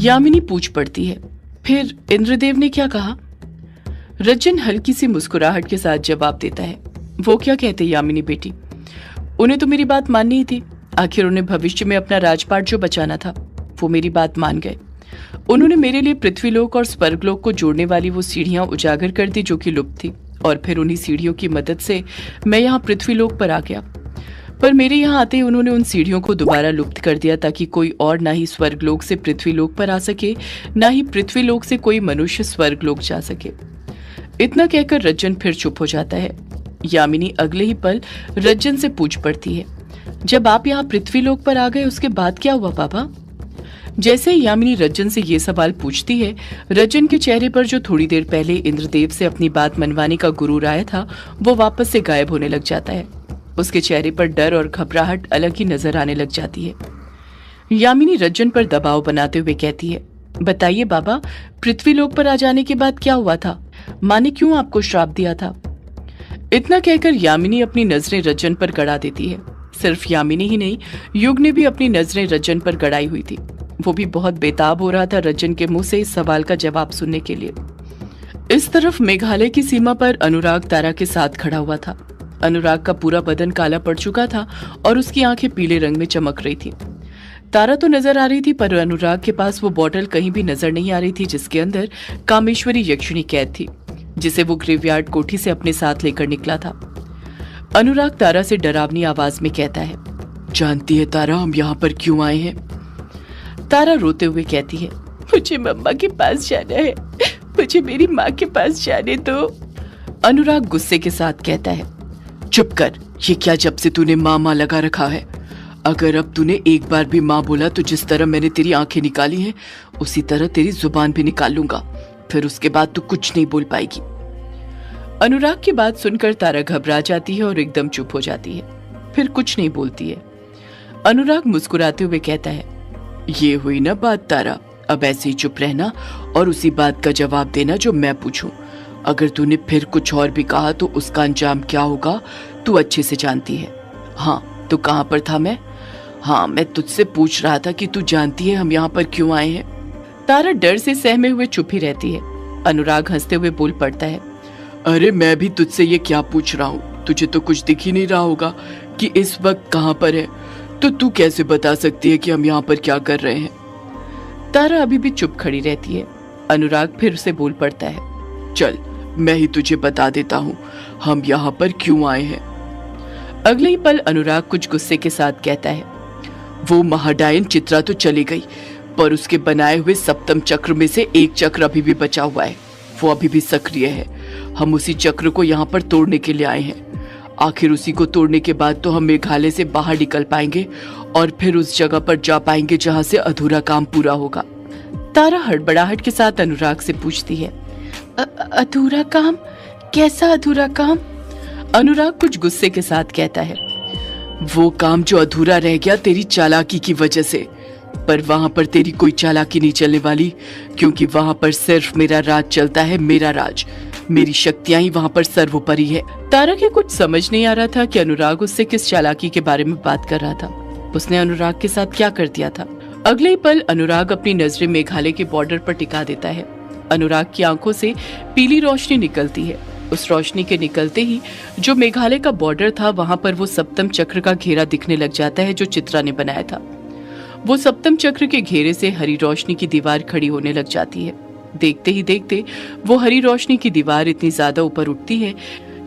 यामिनी पूछ पड़ती है, फिर इंद्रदेव ने क्या कहा? रज्जन हल्की सी मुस्कुराहट के साथ जवाब देता है, वो क्या कहते यामिनी बेटी, उन्हें तो मेरी बात माननी ही थी। आखिर उन्हें भविष्य में अपना राजपाट जो बचाना था, वो मेरी बात मान गए। उन्होंने मेरे लिए पृथ्वीलोक और स्वर्गलोक को जोड़ने वाली वो सीढ़ियां उजागर कर दी जो कि लुप्त थी, और फिर उन्हीं सीढ़ियों की मदद से मैं यहाँ पृथ्वीलोक पर आ गया। पर मेरे यहाँ आते ही उन्होंने उन सीढ़ियों को दोबारा लुप्त कर दिया, ताकि कोई और ना ही स्वर्गलोक से पृथ्वीलोक पर आ सके, ना ही पृथ्वीलोक से कोई मनुष्य स्वर्गलोक जा सके। इतना कहकर रज्जन फिर चुप हो जाता है। यामिनी अगले ही पल रज्जन से पूछ पड़ती है, जब आप यहाँ पृथ्वीलोक पर आ गए उसके बाद क्या हुआ पापा? जैसे ही यामिनी रज्जन से ये सवाल पूछती है, रज्जन के चेहरे पर जो थोड़ी देर पहले इंद्रदेव से अपनी बात मनवाने का गुरूर आया था, वो वापस से गायब होने लग जाता है। उसके चेहरे पर डर और घबराहट अलग ही नजर आने लग जाती है। यामिनी रज्जन पर दबाव बनाते हुए कहती है, बताइए बाबा, पृथ्वीलोक पर आ जाने के बाद क्या हुआ था? माँ ने क्यों आपको श्राप दिया था? इतना कहकर यामिनी अपनी नजरें रज्जन पर गड़ा देती है। सिर्फ यामिनी ही नहीं, युग ने भी अपनी नजरें रज्जन पर गड़ाई हुई थी। वो भी बहुत बेताब हो रहा था रज्जन के मुंह से इस सवाल का जवाब सुनने के लिए। इस तरफ मेघालय की सीमा पर अनुराग तारा के साथ खड़ा हुआ था। अनुराग का पूरा बदन काला पड़ चुका था और उसकी आंखें पीले रंग में चमक रही थी। तारा तो नजर आ रही थी, पर अनुराग के पास वो बॉटल कहीं भी नजर नहीं आ रही थी जिसके अंदर कामेश्वरी यक्षिणी कैद थी, जिसे वो ग्रेवयार्ड कोठी से अपने साथ लेकर निकला था। अनुराग तारा से डरावनी आवाज में कहता है, जानती है तारा, हम यहाँ पर क्यों आए हैं? तारा रोते हुए कहती है, मुझे मम्मा के पास जाना है, मुझे मेरी माँ के पास जाने दो। अनुराग गुस्से के साथ कहता है, चुप कर, ये क्या जब से तूने माँ माँ लगा रखा है? अगर अब तूने एक बार भी माँ बोला तो जिस तरह मैंने तेरी आंखें निकाली हैं, उसी तरह तेरी जुबान भी निकाल लूंगा, फिर उसके बाद तू कुछ नहीं बोल पाएगी। अनुराग की बात सुनकर तारा घबरा जाती है और एकदम चुप हो जाती है, फिर कुछ नहीं बोलती है। अनुराग मुस्कुराते हुए कहता है, ये हुई ना बात तारा, अब ऐसे ही चुप रहना और उसी बात का जवाब देना जो मैं पूछूं। अगर तूने फिर कुछ और भी कहा तो उसका अंजाम क्या होगा तू अच्छे से जानती है। हाँ, तो कहाँ पर था मैं? हाँ, मैं तुझसे पूछ रहा था कि तू जानती है हम यहाँ पर क्यों आए हैं? तारा डर से सहमे हुए चुप ही रहती है। अनुराग हंसते हुए बोल पड़ता है, अरे मैं भी तुझसे ये क्या पूछ रहा हूँ, तुझे तो कुछ दिख ही नहीं रहा होगा कि इस वक्त कहाँ पर है, तो तू कैसे बता सकती है कि हम यहाँ पर क्या कर रहे हैं? तारा अभी भी चुप खड़ी रहती है। अनुराग फिर से बोल पड़ता है, चल मैं ही तुझे बता देता हूँ हम यहाँ पर क्यों आए हैं। अगले ही पल अनुराग कुछ गुस्से के साथ कहता है, वो महाडायन चित्रा तो चली गई, पर उसके बनाए हुए सप्तम चक्र में से एक चक्र अभी भी बचा हुआ है, वो अभी भी सक्रिय है। हम उसी चक्र को यहाँ पर तोड़ने के लिए आए हैं। आखिर उसी को तोड़ने के बाद तो हम मेघालय से बाहर निकल पाएंगे और फिर उस जगह पर जा पाएंगे जहाँ से अधूरा काम पूरा होगा। तारा हड़बड़ाहट के साथ अनुराग से पूछती है, अधूरा काम? कैसा अधूरा काम? अनुराग कुछ गुस्से के साथ कहता है, वो काम जो अधूरा रह गया तेरी चालाकी की वजह से, पर वहां पर तेरी कोई चालाकी नहीं चलने वाली, क्योंकि वहां पर सिर्फ मेरा राज चलता है, मेरा राज, मेरी शक्तियां ही वहां पर सर्वोपरि है। तारा के कुछ समझ नहीं आ रहा था कि अनुराग उससे किस चालाकी के बारे में बात कर रहा था। उसने अनुराग के साथ क्या कर दिया था? अगले ही पल अनुराग अपनी नजरें मेघालय के बॉर्डर पर टिका देता है। अनुराग की आंखों से पीली रोशनी निकलती है। उस रोशनी के निकलते ही जो मेघालय का बॉर्डर था वहां पर वो सप्तम चक्र का घेरा दिखने लग जाता है जो चित्रा ने बनाया था। वो सप्तम चक्र के घेरे से हरी रोशनी की दीवार खड़ी होने लग जाती है। देखते ही देखते वो हरी रोशनी की दीवार इतनी ज्यादा ऊपर उठती है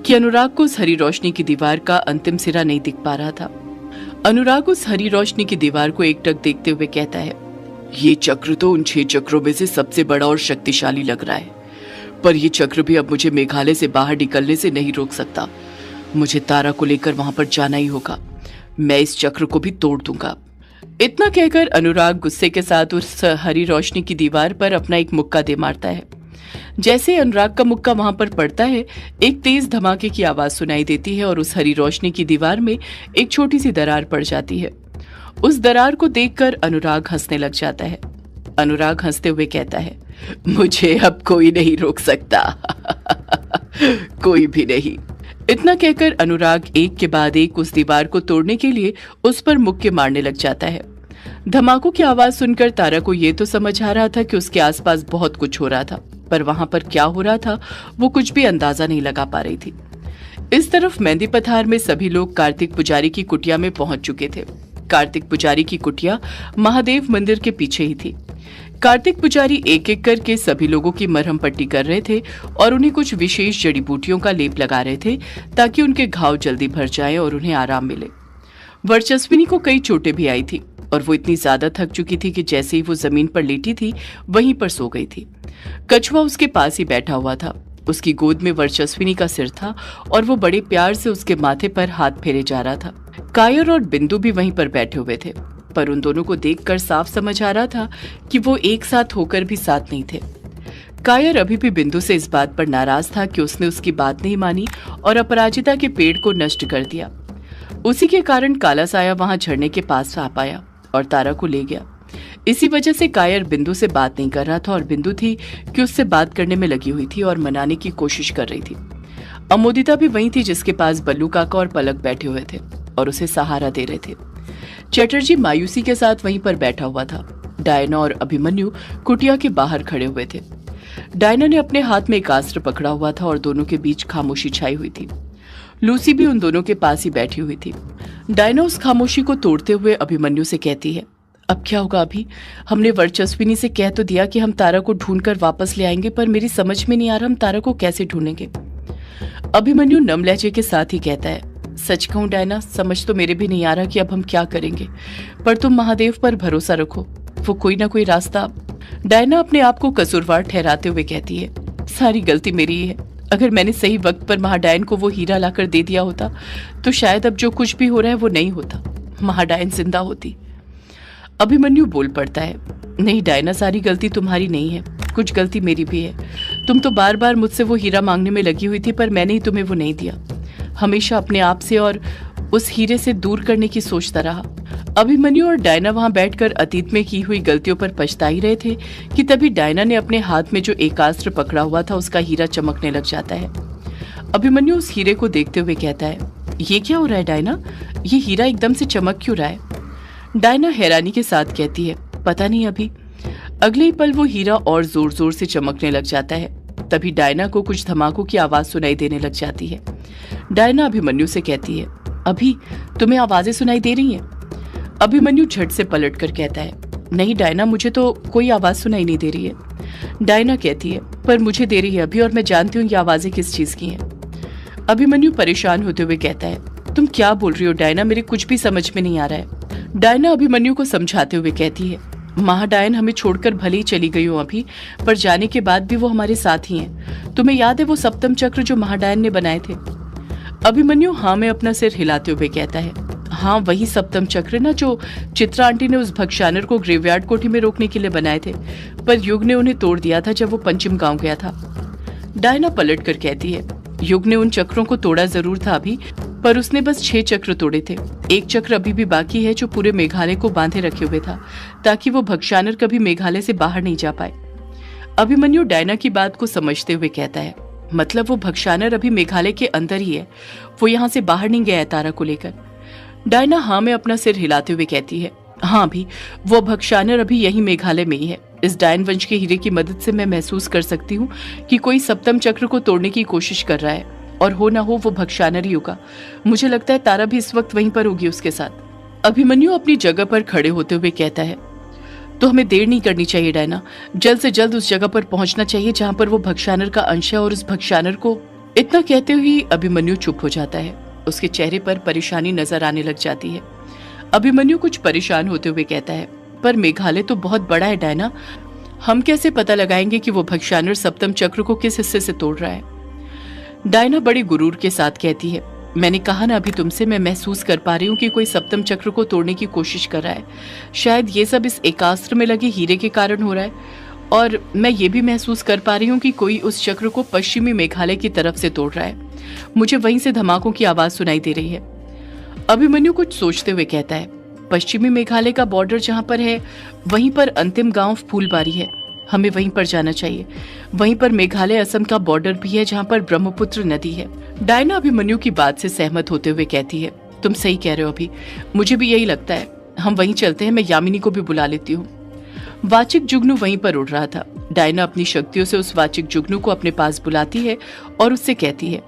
कि अनुराग को उस हरी रोशनी की दीवार का अंतिम सिरा नहीं दिख पा रहा था। अनुराग उस हरी रोशनी की दीवार को एकटक देखते हुए कहता है, ये चक्र तो उन 6 चक्रों में से सबसे बड़ा और शक्तिशाली लग रहा है, पर ये चक्र भी अब मुझे मेघालय से बाहर निकलने से नहीं रोक सकता। मुझे तारा को लेकर वहां पर जाना ही होगा। मैं इस चक्र को भी तोड़ दूंगा। इतना कहकर अनुराग गुस्से के साथ उस हरी रोशनी की दीवार पर अपना एक मुक्का दे मारता है। जैसे अनुराग का मुक्का वहां पर पड़ता है, एक तेज धमाके की आवाज सुनाई देती है और उस हरी रोशनी की दीवार में एक छोटी सी दरार पड़ जाती है। उस दरार को देखकर अनुराग हंसने लग जाता है। अनुराग हंसते हुए कहता है, मुझे अब कोई नहीं रोक सकता। कोई भी नहीं। इतना कहकर अनुराग एक के बाद एक उस दीवार को तोड़ने के लिए उस पर मुक्के मारने लग जाता है। धमाकों की आवाज सुनकर तारा को ये तो समझ आ रहा था कि उसके आसपास बहुत कुछ हो रहा था, पर वहां पर क्या हो रहा था वो कुछ भी अंदाजा नहीं लगा पा रही थी। इस तरफ मेहंदी पथार में सभी लोग कार्तिक पुजारी की कुटिया में पहुंच चुके थे। कार्तिक पुजारी की कुटिया महादेव मंदिर के पीछे ही थी। कार्तिक पुजारी एक एक करके सभी लोगों की मरहम पट्टी कर रहे थे और उन्हें कुछ विशेष जड़ी बूटियों का लेप लगा रहे थे ताकि उनके घाव जल्दी भर जाएं और उन्हें आराम मिले। वर्चस्विनी को कई चोटें भी आई थी और वो इतनी ज्यादा थक चुकी थी कि जैसे ही वो जमीन पर लेटी थी वहीं पर सो गई थी। कछुआ उसके पास ही बैठा हुआ था। उसकी गोद में वर्चस्विनी का सिर था और वो बड़े प्यार से उसके माथे पर हाथ फेरे जा रहा था। कायर और बिंदु भी वहीं पर बैठे हुए थे, पर उन दोनों को देखकर साफ समझ आ रहा था कि वो एक साथ होकर भी साथ नहीं थे। कायर अभी भी बिंदु से इस बात पर नाराज था कि उसने उसकी बात नहीं मानी और अपराजिता के पेड़ को नष्ट कर दिया। उसी के कारण काला साया वहां झरने के पास आ पाया और तारा को ले गया। इसी वजह से कायर बिंदु से बात नहीं कर रहा था और बिंदु थी कि उससे बात करने में लगी हुई थी और मनाने की कोशिश कर रही थी। अमोदिता भी वहीं थी जिसके पास बल्लू काका और पलक बैठे हुए थे और उसे सहारा दे रहे थे। चटर्जी मायूसी के साथ वहीं पर बैठा हुआ था। डायना और अभिमन्यु कुटिया के बाहर खड़े हुए थे। डायना ने अपने हाथ में एक अस्त्र पकड़ा हुआ था और दोनों के बीच खामोशी छाई हुई थी। लूसी भी उन दोनों के पास ही बैठी हुई थी। डायना उस खामोशी को तोड़ते हुए अभिमन्यु से कहती है, अब क्या होगा अभी? हमने वर्चस्विनी से कह तो दिया कि हम तारा को ढूंढकर वापस ले आएंगे, पर मेरी समझ में नहीं आ रहा हम तारा को कैसे ढूंढेंगे। अभिमन्यु नम लहजे के साथ ही कहता है, सच कहूं डायना, समझ तो मेरे भी नहीं आ रहा कि अब हम क्या करेंगे, पर तुम महादेव पर भरोसा रखो, वो कोई ना कोई रास्ता। डायना अपने आप को कसूरवार ठहराते हुए कहती है, सारी गलती मेरी ही है। अगर मैंने सही वक्त पर महाडायन को वो हीरा लाकर दे दिया होता तो शायद अब जो कुछ भी हो रहा है वो नहीं होता, महाडायन जिंदा होती। अभिमन्यु बोल पड़ता है, नहीं डायना, सारी गलती तुम्हारी नहीं है, कुछ गलती मेरी भी है। तुम तो बार बार मुझसे वो हीरा मांगने में लगी हुई थी, पर मैंने ही तुम्हें वो नहीं दिया। हमेशा अपने आप से और उस हीरे से दूर करने की सोचता रहा। अभिमन्यु और डायना वहां बैठकर अतीत में की हुई गलतियों पर पछता ही रहे थे कि तभी डायना ने अपने हाथ में जो एकास्त्र पकड़ा हुआ था उसका हीरा चमकने लग जाता है। अभिमन्यु उस हीरे को देखते हुए कहता है, ये क्या हो रहा है डायना? ये हीरा एकदम से चमक क्यों रहा है? डायना हैरानी के साथ कहती है, पता नहीं अभी। अगले ही पल वो हीरा और जोर जोर से चमकने लग जाता है। तभी डायना को कुछ धमाकों की आवाज सुनाई देने लग जाती है। डायना अभिमन्यु से कहती है, अभी तुम्हें आवाजें सुनाई दे रही हैं? अभिमन्यु झट से पलट कर कहता है, नहीं डायना, मुझे तो कोई आवाज सुनाई नहीं दे रही है। डायना कहती है, पर मुझे दे रही है अभी, और मैं जानती हूँ ये आवाजें किस चीज की हैं। अभिमन्यु परेशान होते हुए कहता है, तुम क्या बोल रही हो डायना? मेरे कुछ भी समझ में नहीं आ रहा है। डायना अभिमन्यु को समझाते हुए कहती है, महाडायन हमें छोड़कर भले ही चली गई हो अभी, पर जाने के बाद भी वो हमारे साथ ही हैं। तुम्हें याद है वो सप्तम चक्र जो महाडायन ने बनाए थे? अभिमन्यु हाँ में अपना सिर हिलाते हुए कहता है, हाँ वही सप्तम चक्र ना जो चित्रा आंटी ने उस भक्षानर को ग्रेवयार्ड कोठी में रोकने के लिए बनाए थे, पर युग ने उन्हें तोड़ दिया था जब वो पंचम गांव गया था। डायना पलट कर कहती है, युग ने उन चक्रों को तोड़ा जरूर था अभी, पर उसने बस 6 चक्र तोड़े थे। एक चक्र अभी भी बाकी है जो पूरे मेघालय को बांधे रखे हुए था ताकि वो भक्षानर कभी मेघालय से बाहर नहीं जा पाए। अभिमन्यु डायना की बात को समझते हुए कहता है, मतलब वो भक्षानर अभी मेघालय के अंदर ही है, वो यहाँ से बाहर नहीं गया है तारा को लेकर। डायना हाँ में अपना सिर हिलाते हुए कहती है, हाँ भी वो भक्षानर अभी यही मेघालय में ही है। इस डायन वंश के हीरे की मदद से मैं महसूस कर सकती हूँ कि कोई सप्तम चक्र को तोड़ने की कोशिश कर रहा है, और हो ना हो वो भक्षानर ही होगा। मुझे लगता है तारा भी इस वक्त वहीं पर होगी उसके साथ। अभिमन्यु अपनी जगह पर खड़े होते हुए कहता है, तो हमें देर नहीं करनी चाहिए डायना, जल्द से जल्द उस जगह पर पहुंचना चाहिए जहां पर वो भक्षानर का अंश है, और उस भक्षानर को। इतना कहते हुए अभिमन्यु चुप हो जाता है। उसके चेहरे पर परेशानी नजर आने लग जाती है। अभिमन्यु कुछ परेशान होते हुए कहता है, पर मेघालय तो बहुत बड़ा है डायना, हम कैसे पता लगाएंगे कि वो भक्षानर सप्तम चक्र को किस हिस्से से तोड़ रहा है? डायना बड़े गुरूर के साथ कहती है, मैंने कहा ना अभी तुमसे, मैं महसूस कर पा रही हूँ कि कोई सप्तम चक्र को तोड़ने की कोशिश कर रहा है। शायद ये सब इस एकास्त्र में लगे हीरे के कारण हो रहा है, और मैं ये भी महसूस कर पा रही हूँ कि कोई उस चक्र को पश्चिमी मेघालय की तरफ से तोड़ रहा है। मुझे वहीं से धमाकों की आवाज सुनाई दे रही है। अभिमन्यु कुछ सोचते हुए कहता है, पश्चिमी मेघालय का बॉर्डर जहाँ पर है वहीं पर अंतिम गांव फूलबारी है, हमें वहीं पर जाना चाहिए। वहीं पर मेघालय असम का बॉर्डर भी है जहाँ पर ब्रह्मपुत्र नदी है। डायना अभिमन्यु की बात से सहमत होते हुए कहती है, तुम सही कह रहे हो अभी, मुझे भी यही लगता है। हम वहीं चलते हैं, मैं यामिनी को भी बुला लेती हूँ। वाचिक जुगनू वहीं पर उड़ रहा था। डायना अपनी शक्तियों से उस वाचिक जुगनू को अपने पास बुलाती है और उससे कहती है,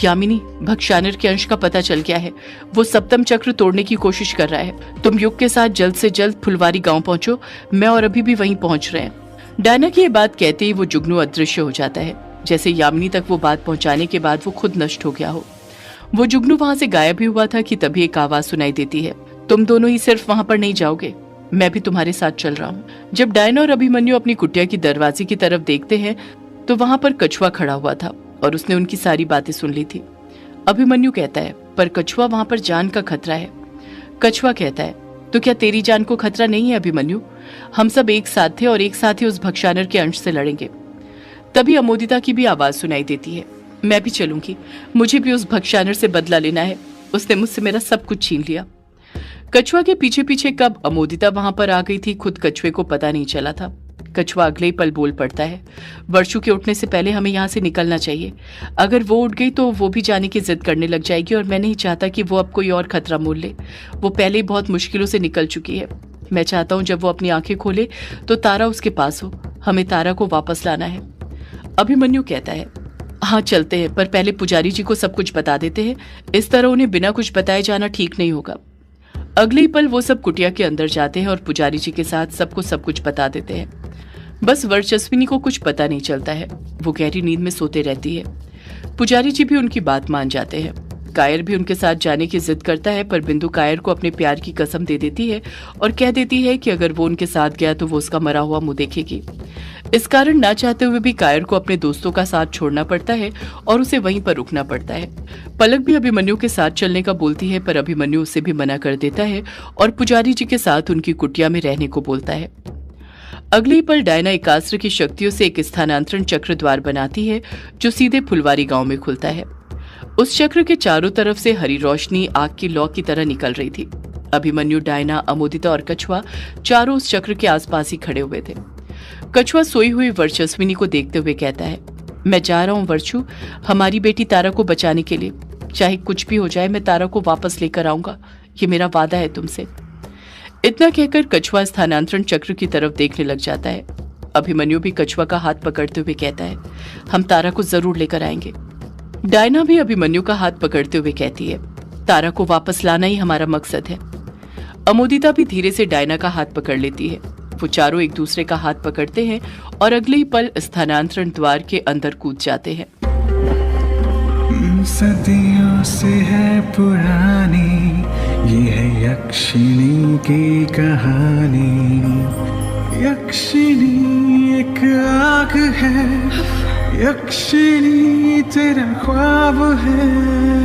यामिनी, भक्षानर के अंश का पता चल गया है। वो सप्तम चक्र तोड़ने की कोशिश कर रहा है। तुम युग के साथ जल्द से जल्द फुलवारी गांव पहुंचो। मैं और अभी भी वहीं पहुंच रहे हैं। डायना की ये बात कहते ही वो जुगनू अदृश्य हो जाता है, जैसे यामिनी तक वो बात पहुंचाने के बाद वो खुद नष्ट हो गया हो। वो जुगनू वहां से गायब ही हुआ था कि तभी एक आवाज सुनाई देती है, तुम दोनों ही सिर्फ वहां पर नहीं जाओगे, मैं भी तुम्हारे साथ चल रहा हूँ। जब डायना और अभिमन्यु अपनी कुटिया की दरवाजे की तरफ देखते हैं तो वहां पर कछुआ खड़ा हुआ था और उसने उनकी सारी बातें सुन ली थी। अभिमन्यु कहता है, पर कछुआ, वहां पर जान का खतरा है। कछुआ कहता है, तो क्या तेरी जान को खतरा नहीं है अभिमन्यु? हम सब एक साथ थे और एक साथ ही उस भक्षानर के अंश से लड़ेंगे। तभी अमोदिता की भी आवाज सुनाई देती है, मैं भी चलूंगी, मुझे भी उस भक्षानर से बदला लेना है, उसने मुझसे मेरा सब कुछ छीन लिया। कछुआ के पीछे पीछे कब अमोदिता वहां पर आ गई थी, खुद कछुए को पता नहीं चला था। कछुआ अगले ही पल बोल पड़ता है, वर्षु के उठने से पहले हमें यहाँ से निकलना चाहिए। अगर वो उठ गई तो वो भी जाने की जिद करने लग जाएगी और मैं नहीं चाहता कि वो अब कोई और खतरा मोल ले। वो पहले ही बहुत मुश्किलों से निकल चुकी है। मैं चाहता हूँ जब वो अपनी आंखें खोले तो तारा उसके पास हो। हमें तारा को वापस लाना है। अभिमन्यु कहता है, हाँ चलते हैं, पर पहले पुजारी जी को सब कुछ बता देते हैं। इस तरह उन्हें बिना कुछ बताए जाना ठीक नहीं होगा। अगले ही पल वो सब कुटिया के अंदर जाते हैं और पुजारी जी के साथ सबको सब कुछ बता देते हैं। बस वर्चस्विनी को कुछ पता नहीं चलता है, वो गहरी नींद में सोते रहती है। पुजारी जी भी उनकी बात मान जाते हैं। कायर भी उनके साथ जाने की जिद करता है, पर बिंदु कायर को अपने प्यार की कसम दे देती है और कह देती है कि अगर वो उनके साथ गया तो वो उसका मरा हुआ मुंह देखेगी। इस कारण ना चाहते हुए भी कायर को अपने दोस्तों का साथ छोड़ना पड़ता है और उसे वहीं पर रुकना पड़ता है। पलक भी अभिमन्यु के साथ चलने का बोलती है, पर अभिमन्यु उसे भी मना कर देता है और पुजारी जी के साथ उनकी कुटिया में रहने को बोलता है। अगले ही पल डायना एकास्त्र की शक्तियों से एक स्थानांतरण चक्र द्वार बनाती है जो सीधे फुलवारी गांव में खुलता है। उस चक्र के चारों तरफ से हरी रोशनी आग की लौ की तरह निकल रही थी। अभिमन्यु, डायना, अमोदिता और कछुआ चारों उस चक्र के आसपास ही खड़े हुए थे। कछुआ सोई हुई वर्चस्विनी को देखते हुए कहता है, मैं जा रहा हूँ वर्षु, हमारी बेटी तारा को बचाने के लिए। चाहे कुछ भी हो जाए, मैं तारा को वापस लेकर आऊंगा, ये मेरा वादा है तुमसे। इतना कहकर कछुआ स्थानांतरण चक्र की तरफ देखने लग जाता है। अभिमन्यु भी कछुआ का हाथ पकड़ते हुए कहता है, हम तारा को जरूर लेकर आएंगे। डायना भी अभिमन्यु का हाथ पकड़ते हुए कहती है, तारा को वापस लाना ही हमारा मकसद है। अमोदिता भी धीरे से डायना का हाथ पकड़ लेती है। वो चारों एक दूसरे का हाथ पकड़ते हैं और अगले ही पल स्थानांतरण द्वार के अंदर कूद जाते हैं। सदियों से है पुरानी ये है यक्षिणी की कहानी। यक्षिणी एक आग है, यक्षिणी तेरा ख्वाब है।